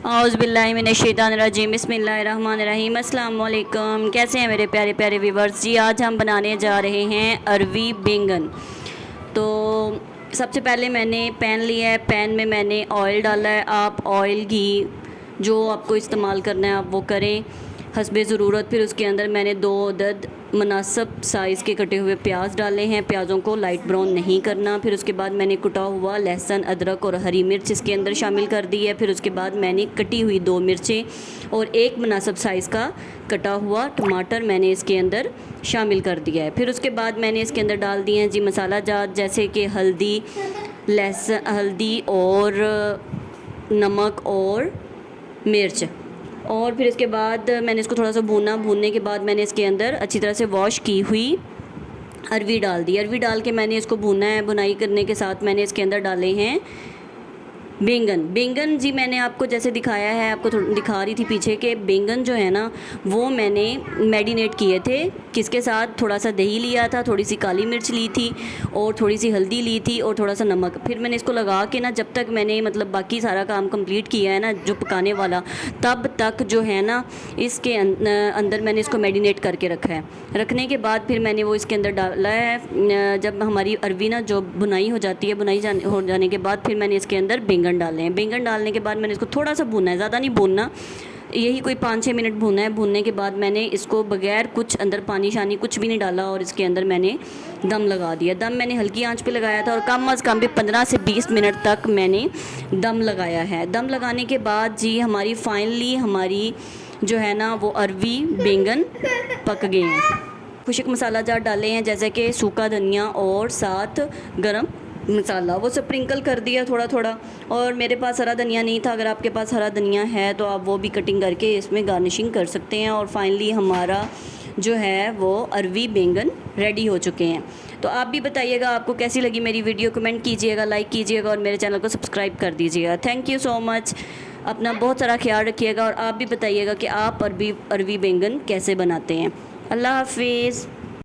औज़ुबिल्लाहिमिनश्शैतानिर्रजीम बिस्मिल्लाहिर्रहमानिर्रहीम अस्सलाम वालेकुम। कैसे हैं मेरे प्यारे प्यारे व्यूवर्स जी। आज हम बनाने जा रहे हैं अरवी बैंगन। तो सबसे पहले मैंने पैन लिया है, पैन में मैंने ऑयल डाला है। आप ऑयल घी जो आपको इस्तेमाल करना है आप वो करें हस्बे ज़रूरत। फिर उसके अंदर मैंने 2 अदद मुनासिब साइज़ के कटे हुए प्याज डाले हैं। प्याज़ों को लाइट ब्राउन नहीं करना। फिर उसके बाद मैंने कुटा हुआ लहसुन, अदरक और हरी मिर्च इसके अंदर शामिल कर दी है। फिर उसके बाद मैंने कटी हुई 2 मिर्चें और 1 मुनासिब साइज़ का कटा हुआ टमाटर मैंने इसके अंदर शामिल कर दिया है। फिर उसके बाद मैंने इसके अंदर डाल दिए हैं जी मसाला जात, जैसे कि हल्दी और नमक और मिर्च। और फिर इसके बाद मैंने इसको थोड़ा सा भूनने के बाद मैंने इसके अंदर अच्छी तरह से वॉश की हुई अरवी डाल दी। अरवी डाल के मैंने इसको भूना है। भुनाई करने के साथ मैंने इसके अंदर डाले हैं बैंगन जी। मैंने आपको जैसे दिखाया है, आपको दिखा रही थी पीछे के बैंगन जो है ना वो मैंने मैरिनेट किए थे। किसके साथ? थोड़ा सा दही लिया था, थोड़ी सी काली मिर्च ली थी और थोड़ी सी हल्दी ली थी और थोड़ा सा नमक। फिर मैंने इसको लगा के ना जब तक मैंने मतलब बाकी सारा काम कंप्लीट किया है ना जो पकाने वाला, तब तक जो है ना इसके अंदर मैंने इसको मैरिनेट करके रखा है। रखने के बाद फिर मैंने वो इसके अंदर डाला है। जब हमारी अरवी ना जो बुनाई हो जाती है, हो जाने के बाद फिर मैंने इसके अंदर बैंगन डाले हैं। बैंगन डालने के बाद मैंने इसको थोड़ा सा भूनना है, ज़्यादा नहीं भूनना, यही कोई 5-6 मिनट भूनना है। भूनने के बाद मैंने इसको बगैर कुछ अंदर पानी शानी कुछ भी नहीं डाला और इसके अंदर मैंने दम लगा दिया। दम मैंने हल्की आंच पे लगाया था और कम अज़ कम भी 15 से 20 मिनट तक मैंने दम लगाया है। दम लगाने के बाद जी फाइनली हमारी जो है ना वो अरवी बैंगन पक गए हैं। खुश्क मसाला जार डाले हैं, जैसे कि सूखा धनिया और साथ गरम मसाला, वो स्प्रिंकल कर दिया थोड़ा थोड़ा। और मेरे पास हरा धनिया नहीं था, अगर आपके पास हरा धनिया है तो आप वो भी कटिंग करके इसमें गार्निशिंग कर सकते हैं। और फाइनली हमारा जो है वो अरवी बैंगन रेडी हो चुके हैं। तो आप भी बताइएगा आपको कैसी लगी मेरी वीडियो, कमेंट कीजिएगा, लाइक कीजिएगा और मेरे चैनल को सब्सक्राइब कर दीजिएगा। Thank you so much. अपना बहुत सारा ख्याल रखिएगा और आप भी बताइएगा कि आप अरवी बैंगन कैसे बनाते हैं। अल्लाह हाफिज़।